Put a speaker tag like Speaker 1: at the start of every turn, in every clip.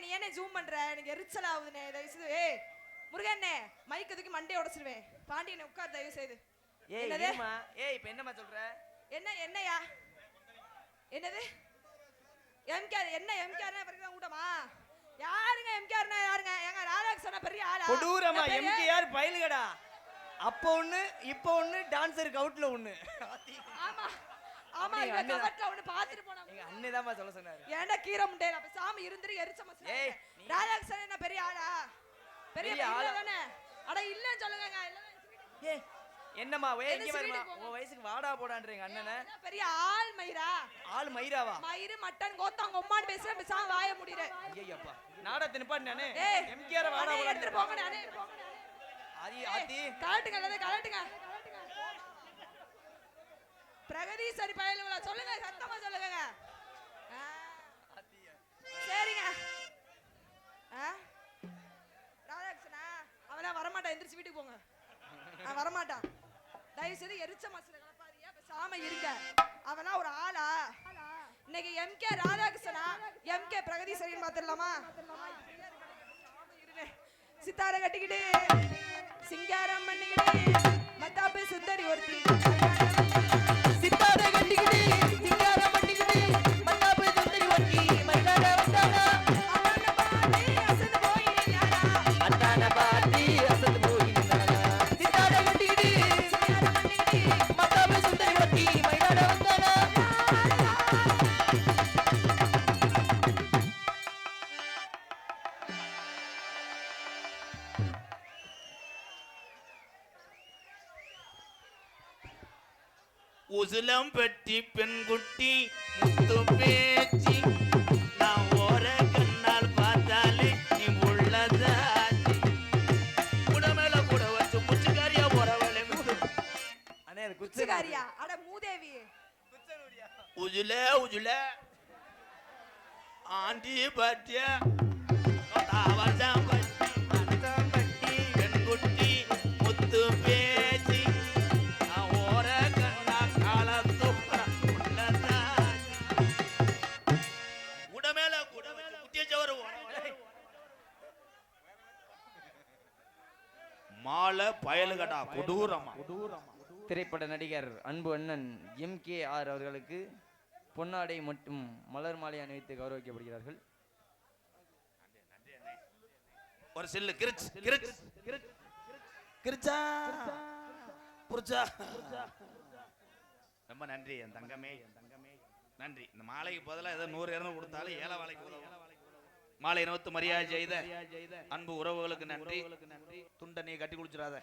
Speaker 1: நீ என்ன ஜூம் பண்ற? எனக்கு எரிச்சல் ஆகுதுனே. தயவு செய்து ஏய் முருகனே மைக் தூக்கி மண்டைய உடைச்சிருவேன். பாண்டியனே உட்கார் தயவு செய்து.
Speaker 2: ஏய் என்னமா? ஏய் இப்போ என்னமா சொல்ற?
Speaker 1: என்னையா? என்னது? எம்கேஆர் என்ன எம்கேஆர்னா பெரிய கூட்டமா? யாருங்க எம்கேஆர்னா யாருங்க? எங்க ராதாகிருஷ்ணனா பெரிய ஆளா?
Speaker 2: கொடூரமா எம்கேஆர் பைலுகடா. அப்போ ஒண்ணு இப்போ ஒண்ணு டான்சருக்கு அவுட்ல ஒண்ணு.
Speaker 1: ஆமா ஆமா இவ கவர்ல ஒண்ணு பாத்துட்டு போனா.
Speaker 2: எங்க அண்ணே தான்மா சொல்ல சொன்னாரு.
Speaker 1: ஏன்டா கீரை முண்டே அப்ப சாமி இருந்திரு எரிச்ச மச்சான். ஏய் ராதாகிருஷ்ணன் என்ன பெரிய ஆளா? பெரிய ஆளா தானே? அட இல்லன்னு சொல்லுங்கங்க. இல்ல
Speaker 2: ஏய் என்னம்மா எங்க வரமா? உன் வயசுக்கு வாடா போடான்றீங்க அண்ணனே.
Speaker 1: பெரிய ஆள் மயிரா?
Speaker 2: ஆள் மயிராவா?
Speaker 1: மயிரு மட்டன் கோத்தாங்க அம்மான்னு பேசுற பேசாம வாய முடியற.
Speaker 2: ஐயப்பா நாடா நிப்பாட்டு நானே.
Speaker 1: எம்கேஆர் வாடா போடா எடுத்து போங்க நானே.
Speaker 2: ஆதி
Speaker 1: கலட்டுங்க எல்லாரும் கலட்டுங்க. பிரகதீஸ்வரி பயலுங்களா சொல்லுங்க சத்தமா சொல்லுங்க. சரிங்க. ராதாகிருஷ்ணா அவனா வரமாட்டான் எந்திரிச்சு வீட்டுக்கு போங்க. வரமாட்டான். தயவு செய்து எரிச்ச மசில கலப்பாதீங்க பேசாம இருங்க. அவனா ஒரு ஆளா? இன்னைக்கு எம்கே ராதாகிருஷ்ணனா எம்கே பிரகதீஸ்வரின்னு பாத்துடலாமா? சித்தார கட்டிக்கிட்டு சிங்காரம் பண்ணிக்கிட்டு மத்தாப்பு சுந்தரி ஒருத்தி சித்தார கட்டிக்கிட்டு சிங்காரம் பண்ணிக்கிட்டு மத்தாப்பு சுந்தரி ஒருத்தி மயிலாட வந்தானா அண்ணன பாட்டி அசந்து போயினானா அண்ணன பாட்டி அசந்து போயினானா சித்தார கட்டிக்கிட்டு சிங்காரம் பண்ணிக்கிட்டு மத்தாப்பு சுந்தரி ஒருத்தி மயிலாட வந்தானா.
Speaker 3: உசுலம் பெட்டி பெண்குட்டி முத்து பேச்சு நான் ஓர கண்ணால் பார்த்தாலே நீ உள்ளதாச்சு குடமேல கூட வச்சு குச்சிக்காரியா போறவளே
Speaker 2: அண்ணே அது
Speaker 1: குச்சிக்காரியா? அட மூதேவி
Speaker 3: உஜுல உஜுல ஆண்டி பாட்டியா தாவரம் பட்டி பெண்குட்டி முத்து பேச்சு மாலை பயலுகடா கொடூரமா.
Speaker 2: திரைப்பட நடிகர் அன்பு அண்ணன் எம்கேஆர் அவர்களுக்கு பொன்னாடை மற்றும் மலர் மாலை அணிவித்து கௌரவிக்கப்படுகிறார்கள்.
Speaker 3: ஒரு சில்லு கிரிச் கிரிச் கிரிச்சா புரிச்சா. ரொம்ப நன்றி என் தங்கமே நன்றி. இந்த மாலைக்கு பதிலாக ஏதோ 100-200 கொடுத்தாலும் ஏழை வாழைக்கு உதவும். மாலை நோத்து மரியாதை செய்த அன்பு உறவுகளுக்கு நன்றி. துண்டை நீ கட்டி குடிச்சிடாத.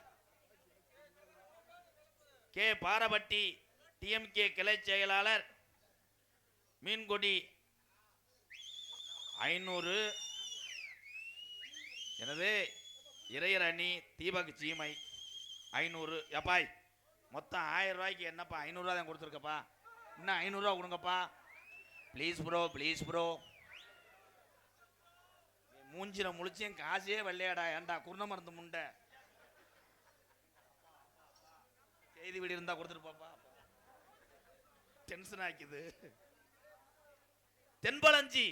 Speaker 3: கே பாரபட்டி டிஎம்கே கிளை செயலாளர் மீன்கொடி 500. எனவே இறையர் அணி தீபக் சீமை 500. எப்பாய் மொத்தம் 1000 ரூபாய்க்கு என்னப்பா 500 ரூபா தான் கொடுத்துருக்கப்பா. இன்னும் 500 ரூபா கொடுங்கப்பா ப்ளீஸ் ப்ரோ ப்ளீஸ் ப்ரோ. மூஞ்சில முழிச்சேன் காசே வெள்ளையாடா. ஏன்டா குருண மருந்து முண்டை செய்தி வீடு இருந்தா கொடுத்துட்டு பாப்பா. டென்ஷன் ஆக்கிது. தென்பளஞ்சி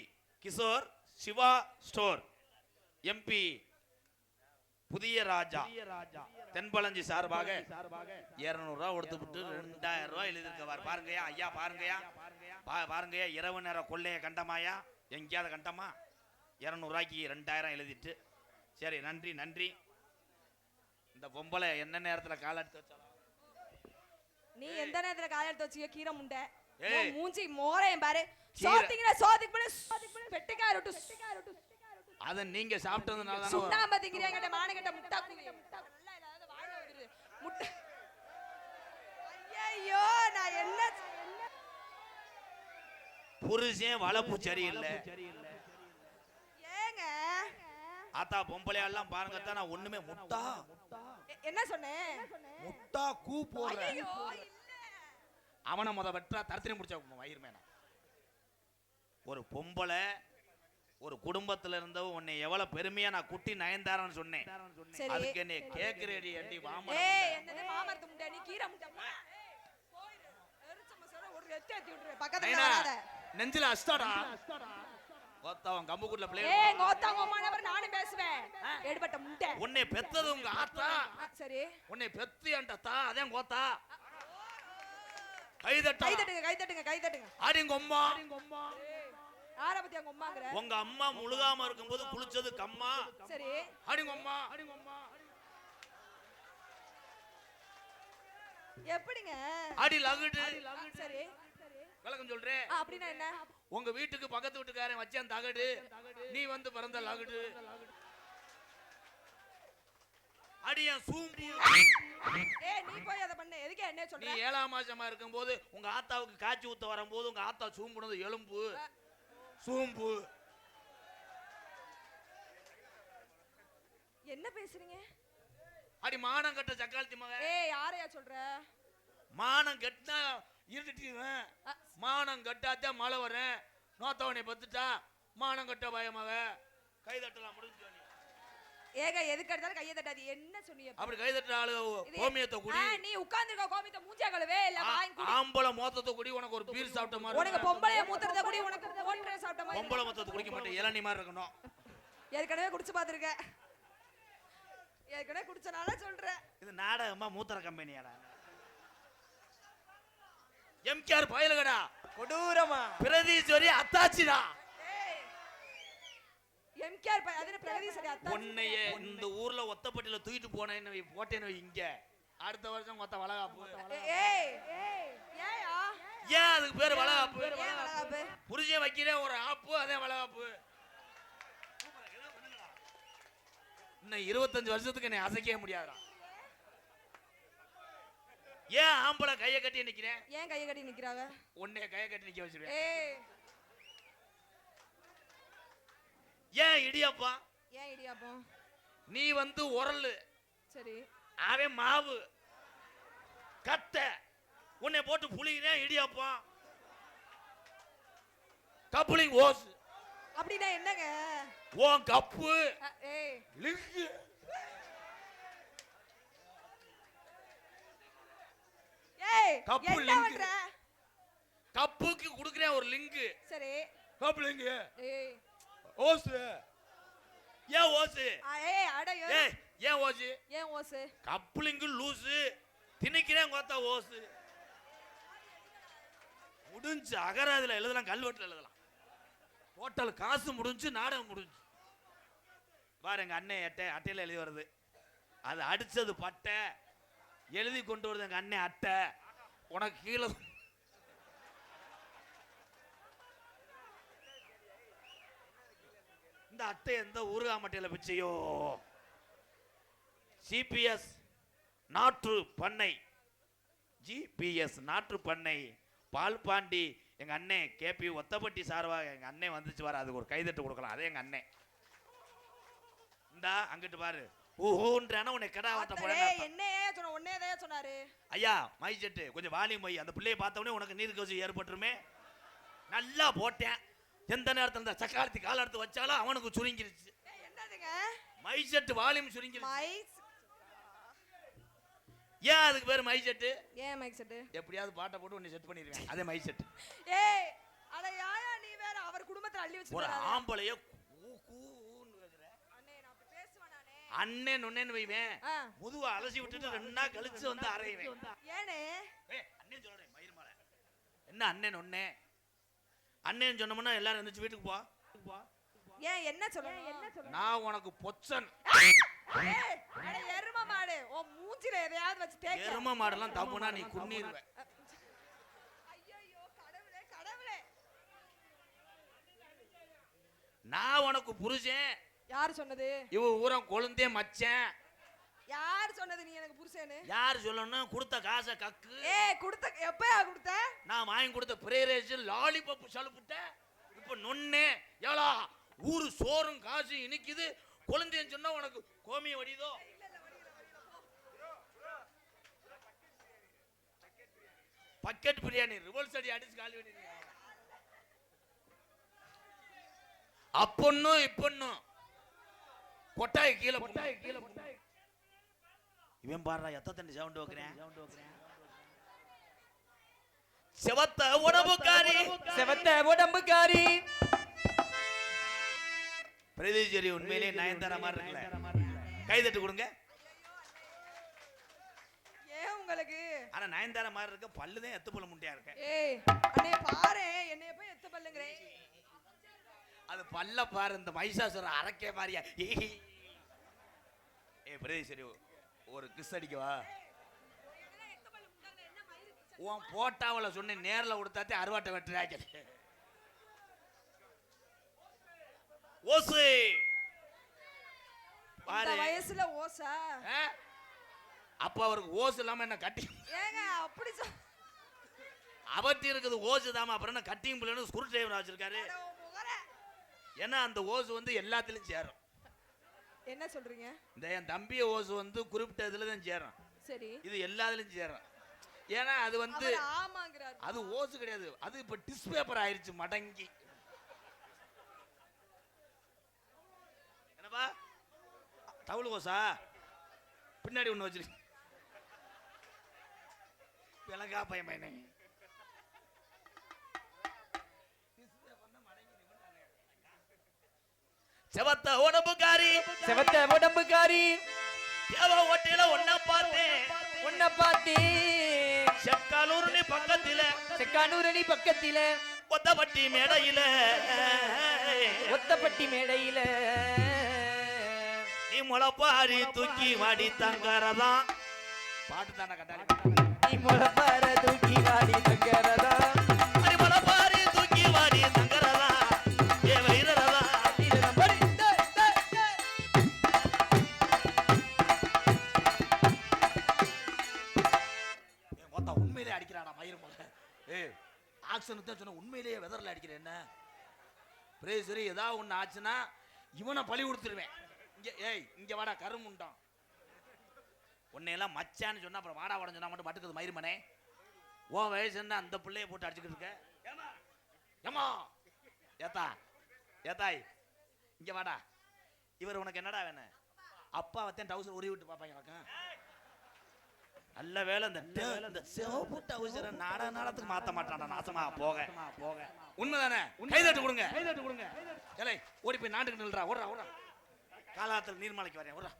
Speaker 3: கிஷோர் சிவா ஸ்டோர் எம்பி புதிய ராஜா தென்பளஞ்சி சார்பாக 200 ரூபா கொடுத்துவிட்டு 2000 ரூபாய் எழுதியிருக்கவார். பாருங்கயா ஐயா பாருங்கயா பாருங்கயா. இரவு நேர கொள்ளைய கண்டமாயா எங்கேயாவது கண்டமா? 200 ரூபாய்க்கு 2000 எழுதிட்டு சரி நன்றி நன்றி. இந்த பொம்பளை என்ன நேரத்துல கால் எடுத்து வச்சாலும்
Speaker 1: நீ எந்த நேரத்துல கால் எடுத்து வச்சிய கீரை முண்டை மூஞ்சி மோரையும் பாரு. சோதிங்கற சோதிக்கு பண்ண பெட்டிக்காரட்டு
Speaker 3: அத நீங்க சாப்பிட்டதுனால தான்
Speaker 1: சுண்ணாம்பு திங்கறீங்க மானகட்ட முட்டா குவி நல்லா இல்லாத வாயில விடுது முட்டை. ஐயோ நான் என்ன
Speaker 3: புருஷன் வளப்பு சரியில்லை.
Speaker 1: ஏங்க
Speaker 3: ஆத்தா பொம்பளை எல்லாம் பாருங்க தான் நான் ஒண்ணுமே முட்டா
Speaker 1: என்ன சொன்னேன்?
Speaker 3: முட்டா கூ போறேன். அவனை முத வெட்டா தரத்தினை முடிச்ச வயிறு மேனா. ஒரு பொம்பளை ஒரு குடும்பத்துல இருந்தவ உன்னை எவ்வளவு பெருமையா நான் குட்டி நயன்தாரன்னு சொன்னேன். அதுக்கு என்ன கேக்குறேடி அடி வாமா.
Speaker 1: ஏய் என்னது மாமரத்து முட்டை நீ கீரை முட்டை போயிரு. எரிச்ச மசாலா ஒரு எத்தி விட்டுற பக்கத்துல வராத.
Speaker 3: நெஞ்சில அஸ்டாடா. கோத்தாவன் கம்புக்குள்ள பிளே
Speaker 1: ஏய் கோத்தாங்க மானவர் நானும் பேசுவேன் எடுபட்ட முண்டை
Speaker 3: உன்னை பெத்தது உங்க ஆத்தா
Speaker 1: சரி
Speaker 3: உன்னை பெத்து என்டா அதான் கோத்தா கைதட்டா
Speaker 1: கைதட்டுங்க
Speaker 3: ஆடிங்க அம்மா
Speaker 1: யார பத்தி அவங்க அம்மாங்கற
Speaker 3: உங்க அம்மா முழுகாம இருக்கும்போது குளிச்சது கம்மா
Speaker 1: சரி
Speaker 3: ஆடிங்க அம்மா
Speaker 1: எப்படிங்க
Speaker 3: ஆடி லகுடு
Speaker 1: சரி
Speaker 3: விளக்கம் சொல்றேன்
Speaker 1: அப்படினா என்ன
Speaker 3: உங்க வீட்டுக்கு பக்கத்து வீட்டுக்காரன் வச்சேன் தகடு நீ வந்து பிறந்த லகுடு அடியா சூம்பு
Speaker 1: ஏய் நீ போய் அத பண்ணு எதுக்கு என்ன சொல்ற
Speaker 3: நீ 7ஆம் மாசமா இருக்கும்போது உங்க ஆத்தாவுக்கு காட்சி ஊத்த வரும்போது உங்க ஆத்தா சூம்புனது எலும்பு சூம்பு
Speaker 1: என்ன பேசுறீங்க
Speaker 3: அடி மானம் கட்ட சக்காலத்தி மகன்
Speaker 1: ஏய் யாரையா சொல்ற
Speaker 3: மானம் கட்டினா இருட்டுவேன் மானம் கட்டாதான் மழை வரேன் நோத்தவனை பத்துட்டா மானம் கட்ட பயமாக கை தட்டலாம் முடிஞ்சு
Speaker 1: ஏக எதுக்கு எடுத்தாலும் கையை தட்டாது என்ன சொன்னீங்க
Speaker 3: அப்படி கை தட்டுற ஆளு கோமியத்தை குடி
Speaker 1: நீ உட்கார்ந்திருக்க கோமியத்தை மூஞ்சியா கழுவே இல்ல வாங்கி குடி
Speaker 3: ஆம்பளை மொத்தத்தை குடி உனக்கு ஒரு பீர் சாப்பிட்ட மாதிரி
Speaker 1: உனக்கு பொம்பளைய மூத்திரத்தை குடி உனக்கு ஓடிற சாப்பிட்ட மாதிரி
Speaker 3: பொம்பளை மொத்தத்தை குடிக்க மாட்டேன் இளநீ மாதிரி இருக்கணும்
Speaker 1: ஏற்கனவே குடிச்சு பாத்துருக்க ஏற்கனவே குடிச்சனால சொல்றேன்
Speaker 3: இது நாடகமா மூத்திர கம்பெனியாடா எம்கேஆர் பயலுகடா
Speaker 2: கொடூரமா
Speaker 3: பிரதீஸ்வரி அத்தாச்சிடா
Speaker 1: எம்கேஆர் அது பிரகதீஸ்வரி அத்தா
Speaker 3: உன்னைய இந்த ஊர்ல ஒத்தப்பட்டில தூக்கிட்டு போனேன்னு போட்டேன்னு இங்க அடுத்த வருஷம் மொத்த வளகாப்பு
Speaker 1: ஏய் ஏயா
Speaker 3: ஏன் அதுக்கு பேரு வளகாப்பு
Speaker 1: ஏன் வளகாப்பு
Speaker 3: புரிஞ்சே வைக்கிறேன் ஒரு ஆப்பு அதே வளகாப்பு இன்னும் 25 வருஷத்துக்கு என்னை அசைக்கவே முடியாதுடா ஏன் ஆம்பளை கையை கட்டி நிக்கிறேன்
Speaker 1: ஏன் கையை கட்டி நிக்கிறாங்க
Speaker 3: உன்னைய கையை கட்டி நிக்க வச்சிருவேன்
Speaker 1: ஏய்
Speaker 3: ஏன் இடியாப்பா
Speaker 1: ஏன் இடியாப்பம்
Speaker 3: நீ வந்து உரல்
Speaker 1: சரி
Speaker 3: அவன் மாவு கத்த உன்னை போட்டு புளிக்கிறேன் இடியாப்பா கப்ளிங் ஓஸ்
Speaker 1: அப்படின்னா என்னங்க
Speaker 3: ஓன் கப்பு
Speaker 1: ஏய்
Speaker 3: லிங்கு
Speaker 1: ஏய்
Speaker 3: கப்பு
Speaker 1: என்ன
Speaker 3: லிங்க்
Speaker 1: பண்ற
Speaker 3: கப்புக்கு குடுக்குறேன் ஒரு லிங்க்
Speaker 1: சரி
Speaker 3: கப்பு லிங்க்
Speaker 1: ஏய்
Speaker 3: ஓஸ் ஏன் ஓஸ்
Speaker 1: ஏய் அட
Speaker 3: ஏய் ஏன் ஓஸ்
Speaker 1: ஏன் ஓஸ்
Speaker 3: கப்பு லிங்க் லூஸ் திணிக்கிறேன் கோத்தா ஓஸ் முடிஞ்சு அகராதில எழுதலாம் கல்வெட்டுல எழுதலாம் டோட்டல் காசு முடிஞ்சு நாடகம் முடிஞ்சு பாருங்க அண்ணன் அட்டையில எழுதி வருது அது அடிச்சது பட்டை எழுதி கொண்டு வருது எங்க அண்ணன் அட்டை உனக்கு கீழே இந்த அட்டை எந்த ஊருகா மட்டையில பிச்சையோ சிபிஎஸ் நாற்று பண்ணை ஜிபிஎஸ் நாற்று பண்ணை பால் பாண்டி எங்க அண்ணன் கேபி ஒத்தப்பட்டி சார்பாக எங்க அண்ணன் வந்துச்சு வர அதுக்கு ஒரு கைதட்டு கொடுக்கலாம் அதே எங்க அண்ணன் இந்தா அங்கிட்டு பாரு ஓஹோன்றான உன்னை கடா வாட்ட போறேன்
Speaker 1: என்னையே சொன்ன ஒன்னேதே சொன்னாரு
Speaker 3: ஐயா மை செட்டு கொஞ்சம் வாலியம் மை அந்த பிள்ளையை பார்த்த உடனே உனக்கு நீர் கவசம் ஏற்பட்டுருமே நல்லா போட்டேன் எந்த நேரத்துல இந்த சக்காலத்தி கால எடுத்து வச்சாலும் அவனுக்கு சுருங்கிருச்சு
Speaker 1: என்னதுங்க
Speaker 3: மை செட்டு வாலியம் சுருங்கிருச்சு
Speaker 1: மைக்
Speaker 3: ஏன் அதுக்கு பேரு மை செட்டு
Speaker 1: ஏன் மைக் செட்
Speaker 3: எப்படியாவது பாட்டை போட்டு உன்னை செட் பண்ணிடுவேன் அதே மை செட்டு
Speaker 1: ஏய் அட யாயா நீ வேற அவர் குடும்பத்துல அள்ளி
Speaker 3: ஒரு
Speaker 1: வச்சிருக்காரு
Speaker 3: ஆம்பளைய கூன்னு கேக்குற
Speaker 1: அண்ணே நான் அப்படி பேசுவேன் நானே
Speaker 3: அண்ணன் ஒன்னேன்னு வைவேன் முதுவா அலசி விட்டுட்டு 2 நாள் கழிச்சு வந்து அரைவேன்
Speaker 1: ஏனே
Speaker 3: ஏய் அண்ணன் சொல்றேன் மயிர் மாலை என்ன அண்ணன் ஒண்ணே அண்ணன் சொன்னோம்னா எல்லாரும் எந்திரிச்சு வீட்டுக்கு போ
Speaker 1: ஏன் என்ன சொல்ற
Speaker 3: நான் உனக்கு பொச்சன்
Speaker 1: ஏய் அட எரும மாடு ஓ மூஞ்சில எதையாவது வச்சு தேய்க்க
Speaker 3: எரும மாடெல்லாம் தப்புனா நீ குன்னிருவ
Speaker 1: ஐயோ கடவுளே கடவுளே
Speaker 3: நான் உனக்கு புருஷன்
Speaker 1: யார் சொன்னது
Speaker 3: இவ ஊரம் கொழுந்தே மச்சேன்
Speaker 1: யார் சொன்னது நீ எனக்கு புருஷனு
Speaker 3: யார் சொல்லணும் கொடுத்த காசை கக்கு
Speaker 1: ஏய் குடுத்த எப்பயா குடுத்த
Speaker 3: நான் வாங்கி கொடுத்த பிரேரேஜ் லாலிபப் சலுப்புட்ட இப்ப நொன்னே ஏலா ஊரு சோறும் காசு இனிக்குது குழந்தைன்னு சொன்னா உனக்கு கோமிய வடிதோ பக்கெட் பிரியாணி ரிவர்ஸ் அடி அடிச்சு காலி வடி அப்பொன்னும் இப்பொன்னும் கொட்டாய் கீழே இவன் பாடுறா எத்த தண்ணி சவுண்ட் வைக்கிறேன் செவத்த உடம்புக்காரி
Speaker 2: செவத்த உடம்புக்காரி
Speaker 3: சரி உண்மையிலேயே நயன்தாரா மாதிரி இருக்குல்ல, கைதட்டு கொடுங்க.
Speaker 1: ஏன் உங்களுக்கு?
Speaker 3: ஆனா நயன்தாரா மாதிரி இருக்க, பல்லுதான் எத்து பல்லு முட்டையா இருக்க.
Speaker 1: ஏய் அண்ணே பாரு, என்னைய போய் எத்த பல்லுங்கறே.
Speaker 3: அது பல்ல பாரு, இந்த மைசாசுர அரக்கே மாதிரியா. ஏய் பிரதேஷ் சரி ஒரு கிஸ் அடிக்கவா? உன் போட்டாவல சொன்ன நேர்ல கொடுத்தாத்தே அருவாட்டை வெட்டுறாங்க. ஓசு
Speaker 1: இந்த
Speaker 3: பாரு
Speaker 1: வயசுல ஓசா?
Speaker 3: அப்ப அவருக்கு ஓசு இல்லாம என்ன கட்டி
Speaker 1: ஏங்க அப்படி
Speaker 3: அவத்தி இருக்குது ஓசு தாமா, அப்புறம் என்ன கட்டிங் பிள்ளைன்னு ஸ்க்ரூ டிரைவர் வச்சிருக்காரு. ஏன்னா அந்த ஓசு வந்து எல்லாத்துலயும் சேரும்.
Speaker 1: என்ன சொல்றீங்க?
Speaker 3: இந்த என் தம்பிய ஓசு வந்து குறிப்பிட்ட இதுல தான் சேரும்.
Speaker 1: சரி,
Speaker 3: இது எல்லாத்துலயும் சேரும். ஏன்னா அது வந்து
Speaker 1: ஆமாங்கறாரு.
Speaker 3: அது ஓசு கிடையாது, அது இப்ப டிஸ் பேப்பர் ஆயிருச்சு மடங்கி. என்னப்பா தவுள் ஓசா பின்னாடி ஒண்ணு வச்சிருக்கு, விலகா பையன். செவத்த உடம்புக்காரி,
Speaker 2: செவத்த உடம்புக்காரி,
Speaker 3: தேவ ஓட்டையில ஒன்ன பார்த்தேன், செக்காலூரணி பக்கத்தில,
Speaker 2: செக்கானூரணி பக்கத்தில,
Speaker 3: ஒத்தப்பட்டி மேடையில,
Speaker 2: ஒத்தப்பட்டி மேடையில,
Speaker 3: நீ முளப்பாரி தூக்கி வாடி தங்கறதான் பாட்டு தானே கட்டாளி.
Speaker 2: நீ முளப்பார தூக்கி வாடி தங்கறதா,
Speaker 3: நீ முளப்பாரி தூக்கி வாடி தங்கறதா, ஏ வைரதா. உண்மையிலே அடிக்கிறாடா மயிரும். ஏய் ஆக்சன் தான் சொன்ன, உண்மையிலேயே வெதர்ல அடிக்கிற என்ன பிரேசரி ஏதாவது ஒண்ணு ஆச்சுன்னா இவனை பழி கொடுத்துருவேன். இங்க ஏய் இங்க வாடா கருமுண்டான், உன்னையெல்லாம் மச்சான்னு சொன்னா அப்புறம் வாடா வாடன்னு சொன்னா மட்டும் பட்டுக்குது மயிருமனே. ஓ வயசு என்ன அந்த பிள்ளைய போட்டு அடிச்சுக்கிட்டு இருக்க? ஏமா ஏத்தா ஏத்தாய் இங்க வாடா. இவர் உனக்கு என்னடா வேணும்? அப்பா வத்தேன் டவுசர் உரி விட்டு பாப்பாங்க வழக்கம். நல்ல வேலை இந்த சிவப்பு டவுசரை நாடகத்துக்கு மாத்த மாட்டான்டா, நாசமா போக. உண்மைதானே? கைதட்டு கொடுங்க. ஏலே ஓடி போய் நாட்டுக்கு நில்றா, ஓடுறா ஓடுறா. காலாத்துல நீர்மலைக்கு வரேன், ஓடுறா.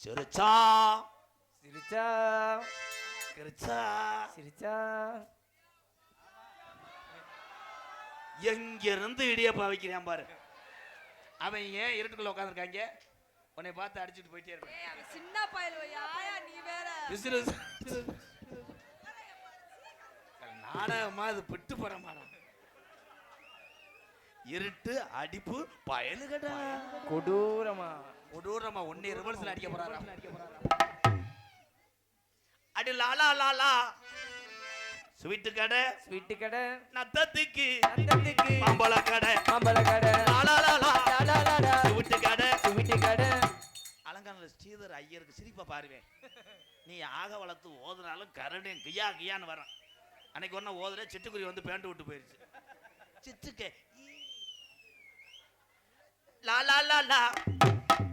Speaker 3: சிரிச்சா
Speaker 2: சிரிச்சா
Speaker 3: கிரிச்சா
Speaker 2: சிரிச்சா,
Speaker 3: எங்க இருந்து இடியப்பா வைக்கிறான் பாரு. அவன் ஏன் இருட்டுக்குள்ள உட்காந்துருக்காங்க, உன்னை பார்த்து அடிச்சுட்டு போயிட்டே இருக்க.
Speaker 1: ஏய் அவன் சின்ன பயலுவ, யாயா நீ வேற.
Speaker 3: நாடகமா அது பிட்டு படமாடா. இருட்டு அடிப்பு பயலுகடா,
Speaker 2: கொடூரமா
Speaker 3: கொடூரமா. ஒன்னே ரிவர்ஸ்ல அடிக்க போறாரா? அடி லாலா லாலா ஸ்வீட் கடை,
Speaker 2: ஸ்வீட் கடை,
Speaker 3: நத்தத்துக்கு
Speaker 2: நத்தத்துக்கு,
Speaker 3: மாம்பழ கடை,
Speaker 2: மாம்பழ கடை,
Speaker 3: லாலா லாலா
Speaker 2: லாலாலாலா,
Speaker 3: ஸ்வீட் கடை,
Speaker 2: ஸ்வீட் கடை.
Speaker 3: அலங்காநல்லூர் ஸ்ரீதர் ஐயருக்கு சிரிப்பா பாருவேன். நீ ஆக வளர்த்து ஓதுனாலும் கரடு கியா கியான்னு வரான். அன்னைக்கு ஒன்னும் ஓதுல சிட்டுக்குருவி வந்து பேண்ட் விட்டு போயிருச்சு. சிட்டுக்கு லா லா லா லா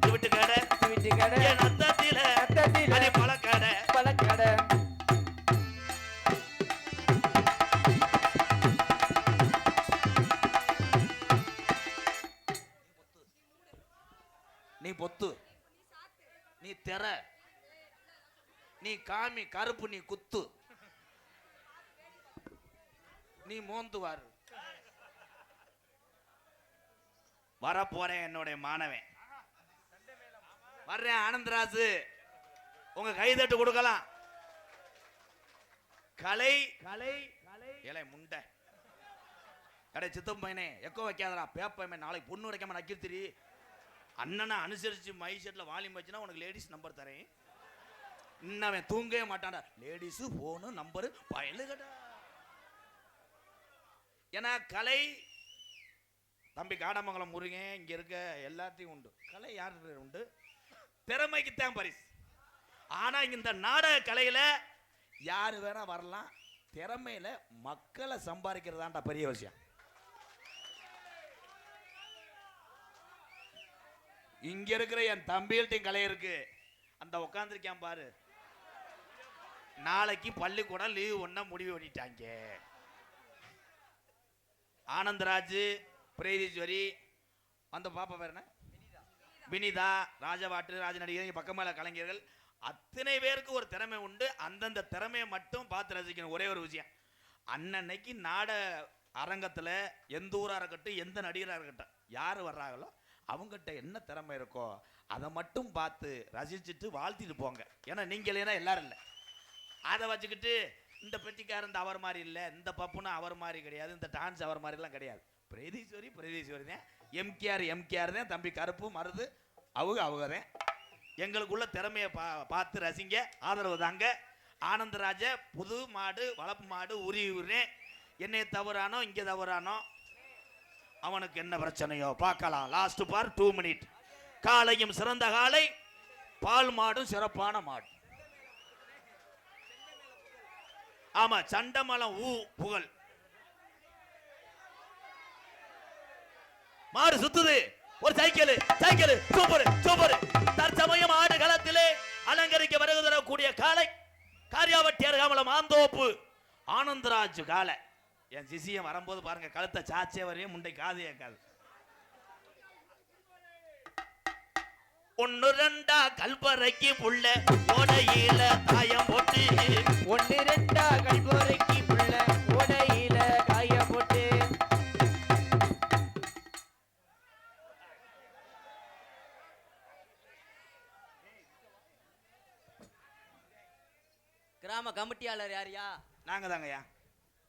Speaker 3: ஸ்வீட் கடை,
Speaker 2: ஸ்வீட் கடை,
Speaker 3: நத்தத்தில
Speaker 2: நத்தத்தில,
Speaker 3: அடி பழ கடை,
Speaker 2: பழ கடை.
Speaker 3: நீ பொத்து, நீ தெர, நீ காமி கருப்பு, நீ குத்து, நீ மோந்துவார். வர போறேன் என்னுடைய மாணவன் வர்றேன் ஆனந்தராஜு, உங்க கைதட்டு கொடுக்கலாம். கலை கலை ஏலை முண்டை கடை சித்தம் பையனே எக்கோ வைக்காதடா பேப்பையன், நாளைக்கு பொண்ணு வைக்காம நக்கிருத்திரி. அண்ணனை அனுசரிச்சு மை செட்ல வால்யூம் வச்சுனா உனக்கு லேடிஸ் நம்பர் தரேன். இன்னவன் தூங்கவே மாட்டான்டா, லேடிஸ் போனு நம்பரு பயலுகடா. ஏன்னா கலை தம்பி காடமங்கலம் முருகன் இங்க இருக்க எல்லாத்தையும் உண்டு. கலை யாரு உண்டு? திறமைக்குத்தான் பரிசு. ஆனா இந்த நாடக கலையில யாரு வேணா வரலாம், திறமையில மக்களை சம்பாதிக்கிறதாண்டா பெரிய விஷயம். இங்க இருக்கிற என் தம்பிகள்ட்டையும் கலை இருக்கு. அந்த உட்காந்துருக்கான் பாரு, நாளைக்கு பள்ளிக்கூடம் லீவ் ஒண்ணா முடிவு பண்ணிட்டாங்க. ஆனந்தராஜ் பிரேதீஸ்வரி, அந்த பாப்பா பேர் என்ன, வினிதா, ராஜபாட்டு, ராஜநடிகர், இங்கே பக்கமால கலைஞர்கள் அத்தனை பேருக்கு ஒரு திறமை உண்டு. அந்தந்த திறமையை மட்டும் பார்த்து ரசிக்கணும். ஒரே ஒரு விஷயம், அன்னன்னைக்கு நாட அரங்கத்தில் எந்த ஊராக இருக்கட்டும், எந்த நடிகராக இருக்கட்டும், யார் வர்றாங்களோ அவங்ககிட்ட என்ன திறமை இருக்கோ அதை மட்டும் பார்த்து ரசிச்சுட்டு வாழ்த்திட்டு போங்க. ஏன்னா நீங்கள் இல்லைன்னா எல்லாரும் இல்லை. அதை வச்சுக்கிட்டு இந்த பெட்டிக்காரன் அவர் மாதிரி இல்லை, இந்த பப்புனா அவர் மாதிரி கிடையாது, இந்த டான்ஸ் அவர் மாதிரிலாம் கிடையாது. பிரேதீஸ்வரி பிரேதீஸ்வரி தான், எம்கேஆர் தான், தம்பி கருப்பு மருது அவங்க தான். எங்களுக்குள்ள திறமையை பார்த்து ரசிங்க, ஆதரவு தாங்க. ஆனந்தராஜ புது மாடு வளப்பு மாடு உரிவுறேன். என்னைய தவறானோ இங்கே தவறானோ அவனுக்கு என்ன பிரச்சனையோ பார்க்கலாம். லாஸ்ட் பார் 2 மினிட். காலையும் சிறந்த காலை, பால் மாடும் சிறப்பான மாடு. ஆமா, சண்டமலம் புகழ் மாடு சுத்துது. ஒரு சைக்கிள் சூப்பர் சூப்பர். தற்சமயம் ஆடு களத்திலே அலங்கரிக்க வருகை தரக்கூடிய காலை காரியாவட்டி அருகாமலம் ஆந்தோப்பு ஆனந்தராஜ் காலை. என் சிசியம் வரும்போது பாருங்க, கழுத்தை சாச்சே வரையும் முண்டை காது ஏக்காது. 1-2 கல்பறைக்கு புள்ள ஓடையில தாயம் போட்டு,
Speaker 2: 1-2 கல்பறைக்கு புள்ள ஓடையில காயம் போட்டு.
Speaker 4: கிராம கமிட்டியாளர் யாரியா?
Speaker 3: நாங்க தாங்கய்யா.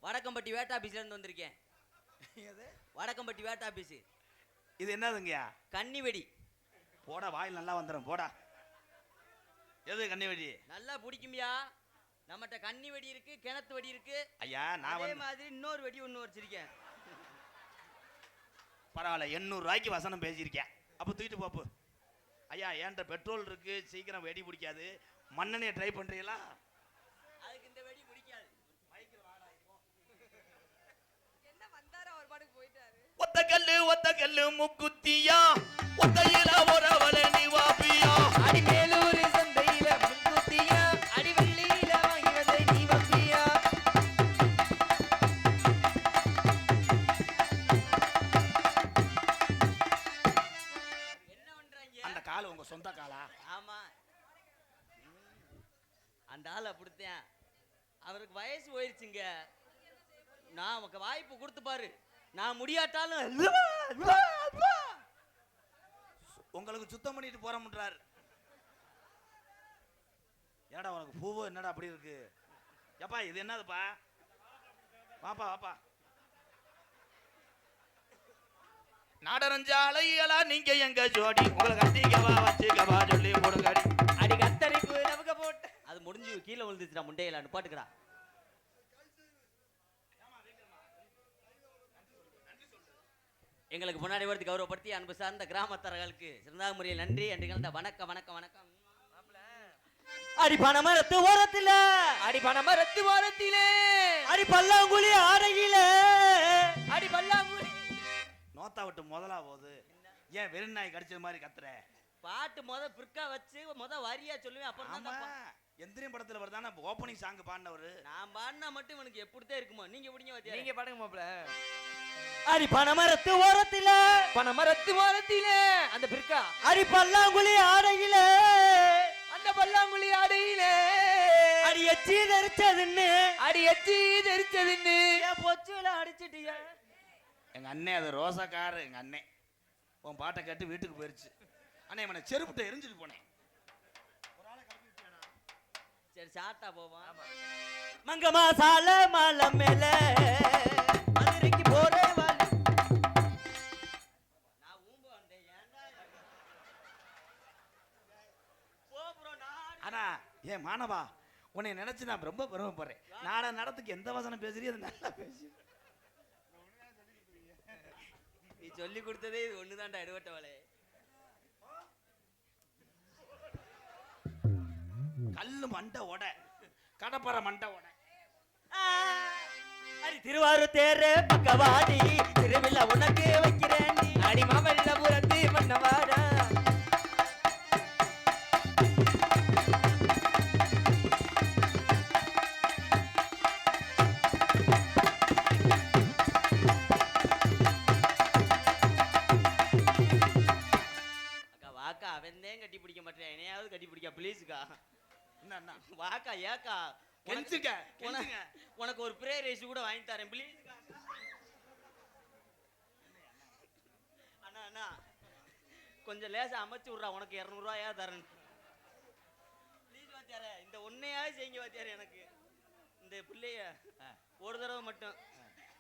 Speaker 4: வடக்கம்பட்டி வேட்டா ஆபீஸ்ல இருந்து வந்திருக்கேன். வடக்கம்பட்டி வேட்டா ஆபீஸ்.
Speaker 3: இது என்னதுங்கய்யா?
Speaker 4: கன்னி வெடி.
Speaker 3: போடா, வாயில் நல்லா வந்துடும் போடா. எது கன்னி வெடி?
Speaker 4: நல்லா பிடிக்கும்யா. நம்மகிட்ட கன்னி வெடி இருக்கு, கிணத்து வெடி இருக்கு.
Speaker 3: ஐயா நான்
Speaker 4: அதே மாதிரி இன்னொரு வெடி ஒன்று வச்சிருக்கேன்.
Speaker 3: பரவாயில்ல, 800 ரூபாய்க்கு வசனம் பேசியிருக்கேன். அப்போ தூக்கிட்டு போப்பு. ஐயா என்கிட்ட பெட்ரோல் இருக்கு, சீக்கிரம் வெடி பிடிக்காது. மண்ணெண்ணையை ட்ரை பண்றீங்களா?
Speaker 4: அதுக்கு இந்த வெடி பிடிக்காது.
Speaker 1: என்ன வந்தாரு, அவர் பாட்டுக்கு போயிட்டாரு.
Speaker 3: ஒத்த கல்லு முக்குத்தியா, ஒத்தையில ஒரவல நிவாபியா,
Speaker 2: அடி மேலூர் சந்தையில முக்குத்தியா, அடி வெள்ளியில வாங்கியதை நீ வம்பியா.
Speaker 4: என்ன பண்றாங்க?
Speaker 3: அந்த கால் உங்க சொந்த காலா?
Speaker 4: ஆமா, அந்த ஆள் அப்படித்தான். அவருக்கு வயசு போயிருச்சுங்க. நான் உனக்கு வாய்ப்பு கொடுத்து பாரு, நான் முடியாட்டாலும்
Speaker 3: உங்களுக்கு சுத்தம் பண்ணிட்டு போறோம்ன்றாரு. என்னடா உனக்கு பூவு என்னடா அப்படி இருக்கு? எப்பா இது என்னதுப்பா? வாப்பா வாப்பா. நாடரஞ்சாலைகளா நீங்க எங்க ஜோடி, உங்களை கட்டிக்கவா வச்சுக்கவா சொல்லி போடுங்கடி.
Speaker 4: அடி கத்தரிப்பு நமக்கு போட்டு அது முடிஞ்சு கீழே விழுந்துச்சுடா. முண்டையில பாட்டுக்கிறா. எங்களுக்கு முன்னாடி வரது கௌரவப்படுத்தி அன்பு சார்ந்த கிராமத்தர்களுக்கு சிறந்த முறையில் நன்றி என்று கலந்த வணக்கம் வணக்கம் வணக்கம். அடி பணமரத்து ஓரத்தில,
Speaker 2: அடி பணமரத்து ஓரத்திலே,
Speaker 4: அடி பல்லாங்குழி ஆடையில,
Speaker 2: அடி பல்லாங்குழி.
Speaker 3: நோத்தா விட்டு முதலா போகுது, ஏன் வெறுநாய் கடிச்சது மாதிரி கத்துற?
Speaker 4: பாட்டு பிற்கா வச்சு வரியா சொல்லுவேன். அப்புறம் தான்
Speaker 3: எந்திரியம் படத்துல வருதானே ஓப்பனிங் சாங் பாடினவரு.
Speaker 4: நான் பாடினா மட்டும் இவனுக்கு எப்படித்தான் இருக்குமோ. நீங்க எப்படிங்க?
Speaker 2: நீங்க பாடுங்க மாப்ள.
Speaker 4: அடி பணமரத்து ஓரத்தில,
Speaker 2: பணமரத்து ஓரத்திலே, அந்த பிற்கா,
Speaker 4: அடி பல்லாங்குழி ஆடையில,
Speaker 2: அந்த பல்லாங்குழி ஆடையிலே,
Speaker 4: அடி எச்சி தெரிச்சதுன்னு,
Speaker 2: அடி எச்சி தெரிச்சதுன்னு
Speaker 4: பொச்சுல அடிச்சிட்டியா.
Speaker 3: எங்க அண்ணே அது ரோசக்காரு. எங்க அண்ணே உன் பாட்டை கேட்டு வீட்டுக்கு போயிருச்சு. அண்ணே இவனை செருப்புட்ட எரிஞ்சிட்டு போனேன்.
Speaker 4: சரி சாட்டா போவான். மங்கம்மா சால மாலை மேல மதுரைக்கு போறேன். நான் ஊம்ப வந்தேன்.
Speaker 3: ஆனா ஏன் மாணவா, உன்னை நினைச்சு நான் ரொம்ப பெருமைப்படுறேன். நாட நடத்துக்கு எந்த வசனம் பேசுறீ அது நல்லா பேசு.
Speaker 4: நீ சொல்லி கொடுத்ததே இது ஒண்ணுதான்டா எடுவட்டவளே.
Speaker 3: கல்லு மண்டை உட, கடப்பற மண்டை உட.
Speaker 4: அடி திருவாரூர் தேரு பக்கவாடி, திருவிழா உனக்கு வைக்கிறேன்.
Speaker 2: அடி மாமல்லபுரத்து மன்னவாடா.
Speaker 4: வாக்கா ஏக்கா
Speaker 3: கெஞ்சுங்க
Speaker 4: உனக்கு
Speaker 3: கெஞ்சுங்க.
Speaker 4: உனக்கு ஒரு பிரே ரைஸ் கூட வாங்கி தரேன் ப்ளீஸ். அண்ணா அண்ணா கொஞ்சம் லேசா அமைச்சு விட்றா, உனக்கு 200 ரூபாயா தரேன் ப்ளீஸ் வாத்தியாரே. இந்த ஒன்னையாவது செய்யுங்க வாத்தியாரே, எனக்கு இந்த பிள்ளைய ஒரு தடவை மட்டும்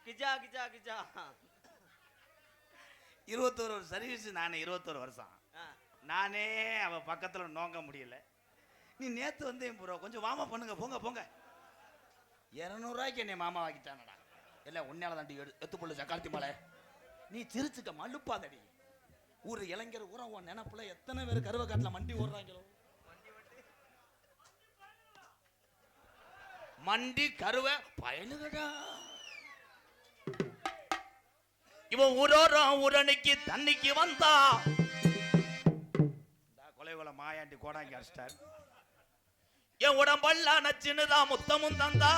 Speaker 4: கிஜா கிஜா கிஜா.
Speaker 3: 21 சர்வீஸ், நானே 21 வருஷம். நானே அவ பக்கத்துல நோங்க முடியல. நீ நேத்து வந்து ப்ரோ கொஞ்சம் வாமா பண்ணுங்க, போங்க போங்க. 200 ரூபாய்க்கு என்னை மாமா வாங்கிட்டானடா. இல்லை உன்னால தாண்டி எத்து பொண்ணு சக்காலத்தி மலை. நீ சிரிச்சுக்க மழுப்பாதடி. ஊர் இளைஞர் ஊரா உன் நினைப்புல எத்தனை பேர் கருவ காட்டில் மண்டி ஓடுறாங்களோ. மண்டி கருவ பயலுகடா. இவன் ஊரோரம் ஊரணிக்கு தண்ணிக்கு வந்தா கொலை கொலை மாயாண்டி கோடாங்கி அடிச்சிட்டார். என் உடம்பெல்லாம் நச்சுன்னுதான் முத்தமும் தந்தா.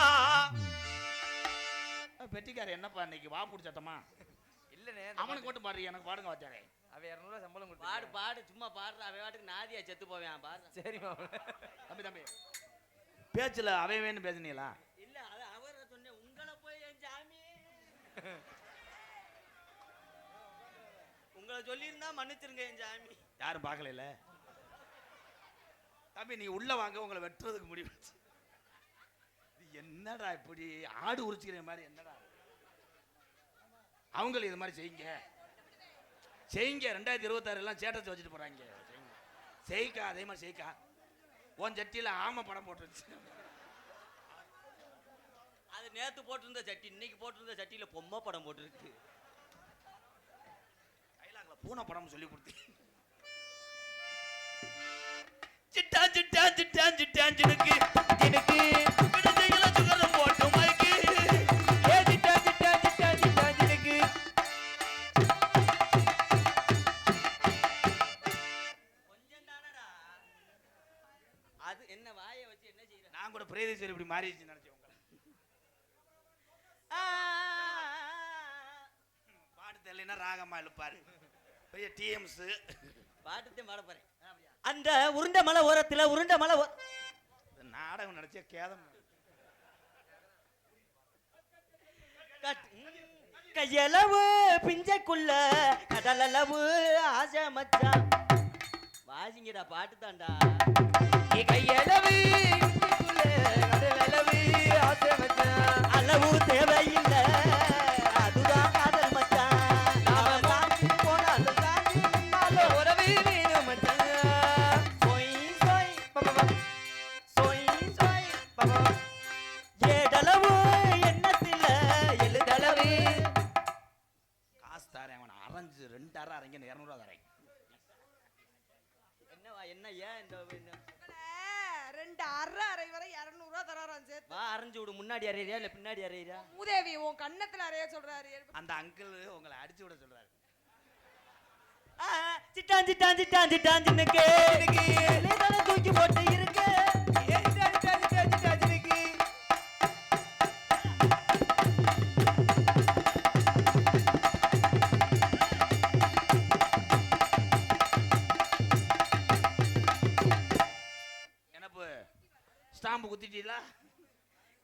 Speaker 3: பெட்டிக்கார என்னப்பா இன்னைக்கு வா பிடிச்சட்டமா
Speaker 2: இல்லனே,
Speaker 3: அவனுக்கு மட்டும் பாரு, எனக்கு பாடுங்க வாச்சாரே.
Speaker 2: அவ 200 ரூபாய் சம்பளம் கொடுத்து
Speaker 4: பாடு பாடு சும்மா பாடுற, அவ வாட்டுக்கு நாதியா செத்து போவேன் பாடு.
Speaker 2: சரி மாமா.
Speaker 3: தம்பி தம்பி பேச்சுல அவன் பேசுனீங்களா?
Speaker 4: இல்ல அது அவரை சொன்னேன், உங்களை போய் என் சாமி உங்களை சொல்லியிருந்தா மன்னிச்சிருங்க என் சாமி.
Speaker 3: யாரும் பார்க்கல. தம்பி நீ உள்ள வாங்க, உங்களை வெட்டுறதுக்கு முடிவு. என்னடா இப்படி ஆடு உரிச்சுக்கிற மாதிரி? என்னடா அவங்களும் இது மாதிரி செய்யுங்க செய்யுங்க. 2026 எல்லாம் சேட்டத்தை வச்சுட்டு போறாங்க. செய்கா அதே மாதிரி செய்கா. உன் சட்டியில ஆமை படம் போட்டுருச்சு.
Speaker 4: அது நேத்து போட்டிருந்த சட்டி, இன்னைக்கு போட்டிருந்த சட்டியில பொம்மை படம் போட்டுருக்கு.
Speaker 3: கைலாங்கல பூனை படம் சொல்லி கொடுத்து சிட்டா சிட்டா சிட்டா சிட்டாஞ்சினுக்கு எனக்கு விடுதலையில சுகரம் போட்டு மைக்கு.
Speaker 2: ஏ சிட்டா சிட்டா சிட்டா சிட்டாஞ்சினுக்கு
Speaker 4: கொஞ்சம் தானடா அது. என்ன வாயை வச்சு என்ன செய்யற?
Speaker 3: நான் கூட பிரேதேஸ்வரி இப்படி மாறிடுச்சு நினைச்சேன். உங்களை பாட்டு தெரியலன்னா ராகமா இழுப்பாரு. பெரிய டிஎம்ஸ்
Speaker 4: பாட்டுத்தையும் பாட போறேன். அந்த உருண்ட மலை ஓரத்துல உருண்ட மலை
Speaker 3: நாடகம் நினைச்ச கேதம்.
Speaker 4: கையளவு பிஞ்சைக்குள்ள கடலளவு ஆசை மச்சான். வாசிங்கடா பாட்டு தாண்டா.
Speaker 2: கையளவு கடலளவு ஆசை மச்சான்.
Speaker 4: அளவு தேவையில்லை, அதுதான் காதல் மச்சான். நாம சாஞ்சி போனாலும் சாஞ்சி நின்னாலும்
Speaker 2: உறவு வேணும் மச்சான்.
Speaker 4: சொய் சொய் சொய் சொய் ஏடளவு எண்ணத்தில் எழுதளவு.
Speaker 3: காசு தாரேன் அவன் அரைஞ்சு 2 அரை அரைங்க 200 ரூபா தரேன்.
Speaker 4: என்னவா என்ன ஏன் இந்த
Speaker 1: 2 அரை வரை 200 ரூபாய் தராராம் சேர்த்து.
Speaker 4: வா அரைஞ்சு விடு. முன்னாடி அறையிறியா இல்ல பின்னாடி அறையிறியா?
Speaker 1: மூதேவி உன் கண்ணத்துல அறைய சொல்றாரு.
Speaker 3: அந்த அங்கிள் உங்களை அடிச்சு விட சொல்றாரு.
Speaker 4: சிட்டான் சிட்டான் சிட்டான் சிட்டான் சின்னுக்கு தலை தூக்கி போட்டு இருக்கு.
Speaker 3: என்னப்பு ஸ்டாம்பு குத்திட்டீங்களா?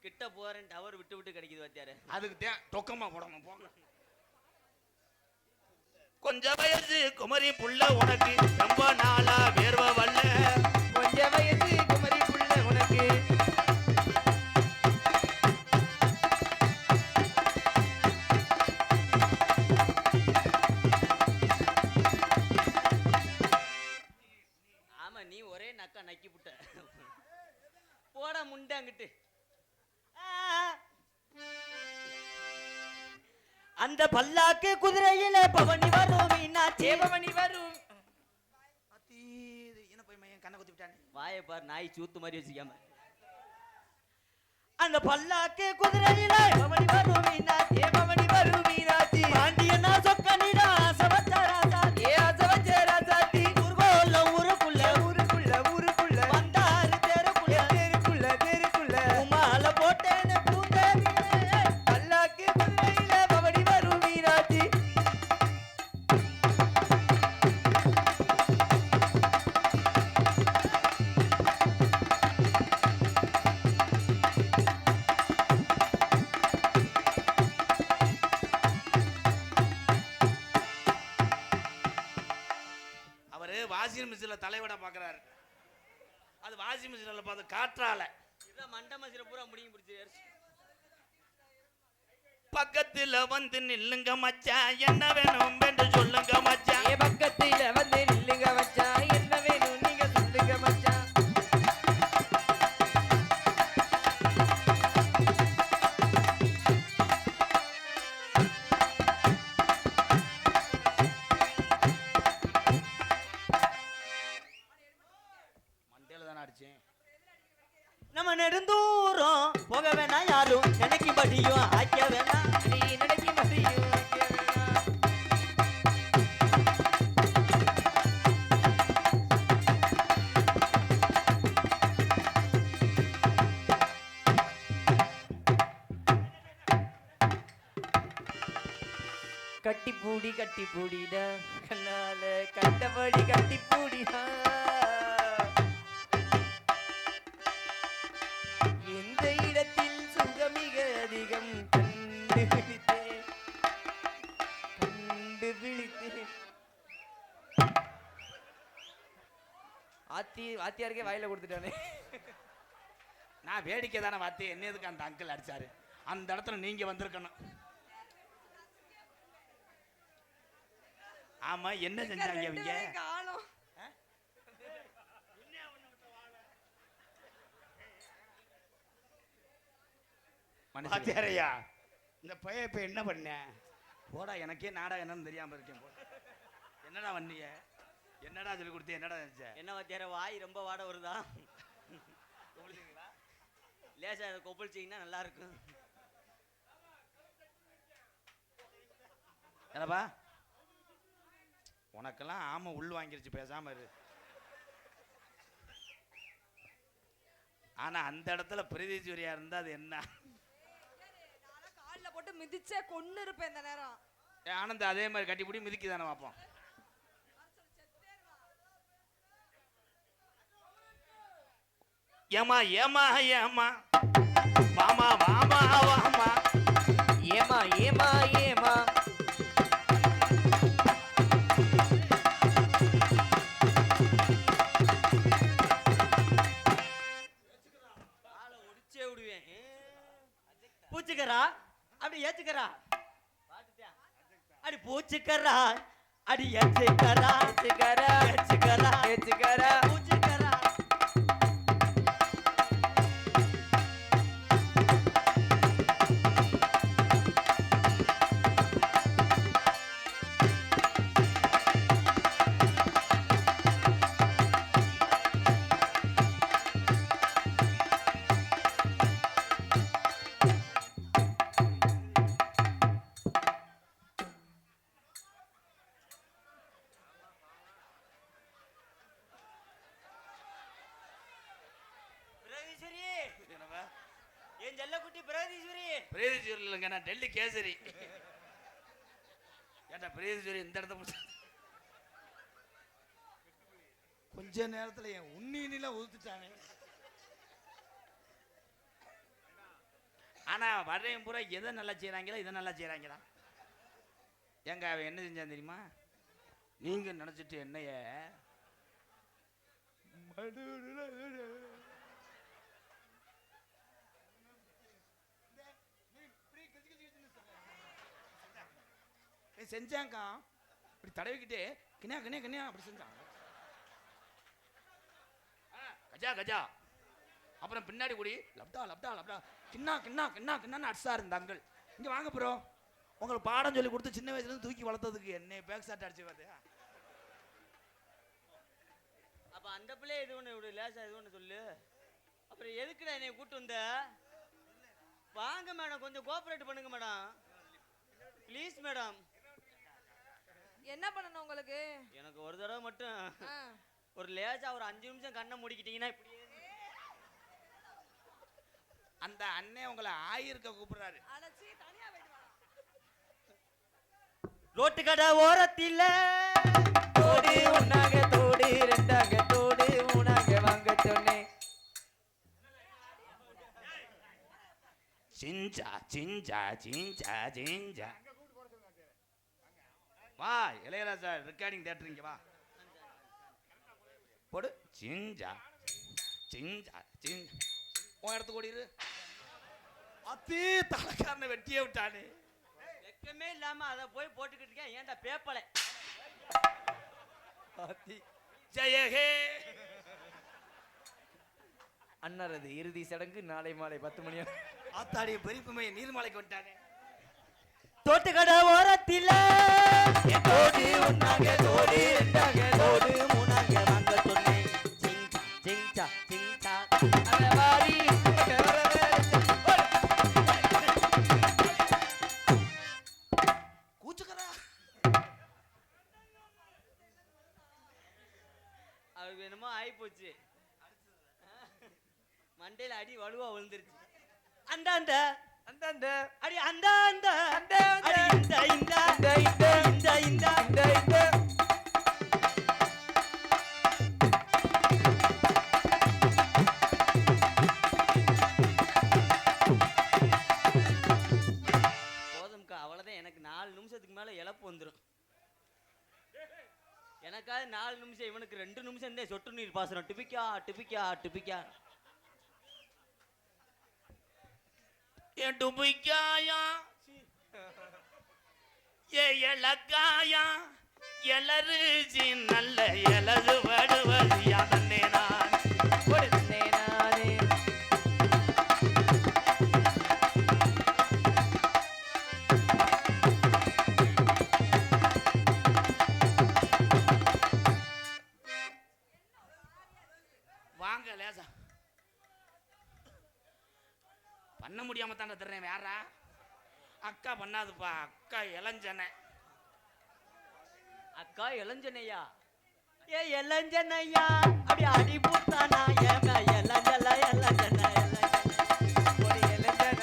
Speaker 4: கிட்ட போறேன் டவர் விட்டு விட்டு கிடைக்குது வாத்தியாரு.
Speaker 3: அதுக்கு தொக்கமா போடணும் போங்க. கொஞ்சம் வயசு குமரி புள்ள உனக்கு ரொம்ப நாளா வேர்வ வல்ல.
Speaker 2: கொஞ்சம் வயசு குமரி புள்ள உனக்கு.
Speaker 4: ஆமா நீ ஒரே நக்கா நக்கி புட்ட. போட முண்டாங்கிட்டு. அந்த பல்லாக்கு குதிரையில பவனி வரும் மீனாட்சி.
Speaker 2: பவனி வரும்.
Speaker 3: என்ன போய் மையன் கண்ணை குத்தி விட்டானே.
Speaker 4: வாயை பார் நாய் சூத்து மாதிரி வச்சுக்காம. அந்த பல்லாக்கு குதிரையில பவனி வரும் மீனாட்சி.
Speaker 2: பவனி வரும் மீனாட்சி.
Speaker 4: பாண்டியனா சொக்கனிடா சவச்சராசா.
Speaker 2: ஏ அசவச்சராசாத்தி.
Speaker 4: ஊர்கோல ஊருக்குள்ள
Speaker 2: ஊருக்குள்ள ஊருக்குள்ள
Speaker 4: வந்தாரு தெருக்குள்ள
Speaker 2: தெருக்குள்ள தெருக்குள்ள
Speaker 4: உமால போட்டேன்னு பூந்தேவியே.
Speaker 2: பல்லாக்கு குதிரையில பவனி வரும் மீனாட்சி.
Speaker 3: வாஷிங் மிஷினில் தலைவிட பார்க்குறாரு. அது வாஷிங் மிஷினில் பார்த்து காற்றால
Speaker 4: இதான் மண்டை மசில பூரா முடிங்கி பிடிச்சி.
Speaker 3: பக்கத்துல வந்து நில்லுங்க மச்சான், என்ன வேணும் என்று சொல்லுங்க மச்சான்.
Speaker 2: பக்கத்துல வந்து நில்லுங்க மச்சான், என்ன வேணும் நீங்க சொல்லுங்க மச்சான்.
Speaker 3: மண்டையில தானே அடிச்சேன்.
Speaker 4: நம்ம நெடுந்தூரம் போக வேணாம், யாரும் நினைக்கும்படியும் ஆக்க வேணாம்.
Speaker 2: நீ நினைக்கும் மதியும் வைக்க வேணாம். கட்டி பூடிடா கண்ணால கண்டபடி கட்டி பூடிடா. எந்த இடத்தில் சுகமிக அதிகம் கண்டுபிடித்தேன். வாத்தியாருக்கே வாயில கொடுத்துட்டானே.
Speaker 3: நான் வேடிக்கை தானே வாத்தி, என்ன எதுக்கு அந்த அங்கிள் அடிச்சாரு? அந்த இடத்துல நீங்க வந்திருக்கணும். ஆமா, என்ன செஞ்சாங்க இவங்க?
Speaker 1: காலம்
Speaker 3: வாத்தியாரையா, இந்த பையன் இப்ப என்ன பண்ண? போடா, எனக்கே நாடகம் என்னன்னு தெரியாம இருக்கேன். போடா, என்னடா வண்டிய, என்னடா சொல்லி கொடுத்தேன், என்னடா செஞ்ச?
Speaker 4: என்ன வாத்தியார வாய் ரொம்ப வாட வருதா? லேசா அதை கொப்பளிச்சிங்கன்னா நல்லா இருக்கும்.
Speaker 3: என்னப்பா உனக்கெல்லாம் ஆமா உள் வாங்கிருச்சு, பேசாம இரு. ஆனா அந்த இடத்துல பிரதீஸ்வரியா இருந்தா அது என்ன?
Speaker 1: கால்ல போட்டு மிதிச்சே கொன்னு இருப்பேன் இந்த நேரம்.
Speaker 3: ஆனந்த் அதே மாதிரி கட்டிப்பிடி மிதிக்கி தானே பார்ப்போம். ஏமா ஏமா ஏமா வாமா வாமா வாமா
Speaker 2: ஏமா ஏமா ஏமா
Speaker 4: ஆளை ஒடிச்சே விடுவேன். பூச்சிக்கரா அப்படி ஏச்சுக்கரா, அடி பூச்சிக்கரா அடி ஏச்சுக்கரா,
Speaker 2: ஏச்சுக்கரா
Speaker 4: ஏச்சுக்கரா
Speaker 2: ஏச்சுக்கரா
Speaker 4: பூச்சிக்கரா. என் ஜல்லக்குட்டி பிரகதீஸ்வரி.
Speaker 3: பிரதீஸ்வரி இல்லைங்க, நான் டெல்லி கேசரி. ஏட்டா பிரதீஸ்வரி இந்த இடத்த கொஞ்ச நேரத்துல என் உண்ணில ஊத்துட்டானே. ஆனா வரையும் பூரா எதை நல்லா செய்யறாங்களா, இதை நல்லா செய்யறாங்களா? ஏங்க அவன் என்ன செஞ்சான் தெரியுமா? நீங்க நினைச்சிட்டு என்னைய செஞ்சாங்கா, இப்படி தடவிக்கிட்டே கிணியா கிணியா கிணியா அப்படி செஞ்சாங்க. கஜா கஜா. அப்புறம் பின்னாடி கூடி லப்டா லப்டா லப்டா கிண்ணா கிண்ணா கிண்ணா கிண்ணான்னு அடிச்சா இருந்த அங்கிள். இங்க வாங்க ப்ரோ, உங்களுக்கு பாடம் சொல்லி கொடுத்து சின்ன வயசுல இருந்து தூக்கி வளர்த்ததுக்கு என்னை பேக் சாட் அடிச்சு பார்த்தியா?
Speaker 4: அப்ப அந்த பிள்ளை இது ஒண்ணு விடு, லேசா இது ஒண்ணு சொல்லு. அப்புறம் எதுக்குடா என்னை கூட்டு வந்த? வாங்க மேடம், கொஞ்சம் கோஆபரேட் பண்ணுங்க மேடம், ப்ளீஸ் மேடம்.
Speaker 1: என்ன பண்ணணும் உங்களுக்கு?
Speaker 4: எனக்கு ஒரு தடவை மட்டும் ஒரு லேசா ஒரு 5 நிமிஷம் கண்ணை மூடிக்கிட்டீங்கன்னா இப்படியே.
Speaker 3: அந்த அண்ணே உங்களை ஆயிருக்க கூப்பிடுறாரு.
Speaker 1: அலச்சி தனியா போயிட்டு வா.
Speaker 4: ரோட்டு கடை ஓரத்தில
Speaker 2: தோடு ஒன்னாக தோடு ரெண்டாக தோடு மூணாக வாங்க சொன்னேன்.
Speaker 3: சிஞ்சா சிஞ்சா சிஞ்சா சிஞ்சா. வா இளையராஜா ரெக்கார்டிங் தியேட்டர், இங்க வா. போடு சிஞ்சா சிஞ்சா சிஞ்சா உன் இடத்துக்கு ஓடிடு. அதே தலைக்காரனை வெட்டியே விட்டானே.
Speaker 4: வெக்கமே இல்லாம அதை போய் போட்டுக்கிட்டு இருக்கேன். ஏன்டா பேப்பலை
Speaker 3: ஜெயஹே.
Speaker 2: அன்னாரது இறுதி சடங்கு நாளை மாலை 10 மணி.
Speaker 3: ஆத்தாடிய பெரியப்பமைய நீர்மலைக்கு வந்துட்டானே.
Speaker 4: தோட்டுக்கடை ஓரத்தில தோடு ஒன்னாங்க தோடு ரெண்டாங்க தோடு மூணாங்க வாங்க சொன்னேன். சிங்சா சிங்சா சிங்சா
Speaker 2: வாரி
Speaker 3: கூச்சுக்கறா.
Speaker 4: அவருக்கு என்னமோ ஆயிப்போச்சு. மண்டையில அடி வலுவா விழுந்துருச்சு. அந்த அந்த
Speaker 2: அந்த அந்த
Speaker 4: அடி அந்த அந்த
Speaker 2: அந்த
Speaker 4: அடி இந்த இந்த
Speaker 2: இந்த இந்த
Speaker 4: இந்த இந்த
Speaker 2: இந்த இந்த
Speaker 4: போதும்க்கா, அவ்வளவுதான். எனக்கு 4 நிமிஷத்துக்கு மேல இழப்பு வந்துடும். எனக்காவது 4 நிமிஷம், இவனுக்கு 2 நிமிஷம் தான் சொட்டு நீர் பாசனம். டிபிக்கா டிபிக்கா டிபிக்கா.
Speaker 3: என் டுபிக்காயா ஏ எலக்காயா எலருஜி நல்ல எலது வடுவது யாதன்னே நான்
Speaker 2: கொடுத்தே நானே.
Speaker 3: வாங்க லேசா பண்ண முடியாம தானே தர்றேன். வேறா அக்கா பண்ணாதுப்பா. அக்கா இளஞ்சனை.
Speaker 4: அக்கா இளஞ்சனையா ஏ இளஞ்சனையா அப்படி அடி பூத்தானா ஏங்க இளஞ்சல இளஞ்சன
Speaker 2: ஒரு இளைஞன்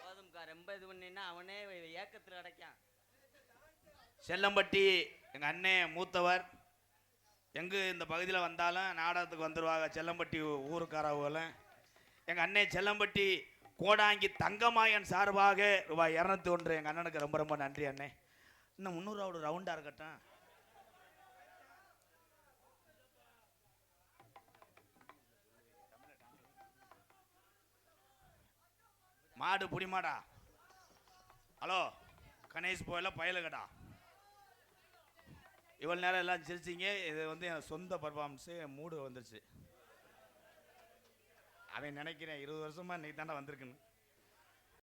Speaker 4: போதும்க்கா. ரொம்ப இது பண்ணினா அவனே ஏக்கத்தில் அடைக்கான்.
Speaker 3: செல்லம்பட்டி எங்க அண்ணே மூத்தவர். எங்க இந்த பகுதியில் வந்தாலும் நாடகத்துக்கு வந்துடுவாங்க. செல்லம்பட்டி ஊருக்காரவங்கள எங்க அண்ணே செல்லம்பட்டி கோடாங்கி தங்கமாயன் சார்பாக ரூபாய் 201. எங்க அண்ணனுக்கு ரொம்ப ரொம்ப நன்றி அண்ணே. இன்னும் 300 ரவுண்டா இருக்கட்டும். மாடு புடிமாடா. ஹலோ கணேஷ் போயில பயலுகடா. இவ்வளோ நேரம் எல்லாம் சிரிச்சிங்க. இது வந்து என் சொந்த பர்ஃபார்மன்ஸு. மூடு வந்துருச்சு. அவன் நினைக்கிறேன் 20 வருஷமா இன்னைக்கு தாண்டா வந்திருக்குன்னு.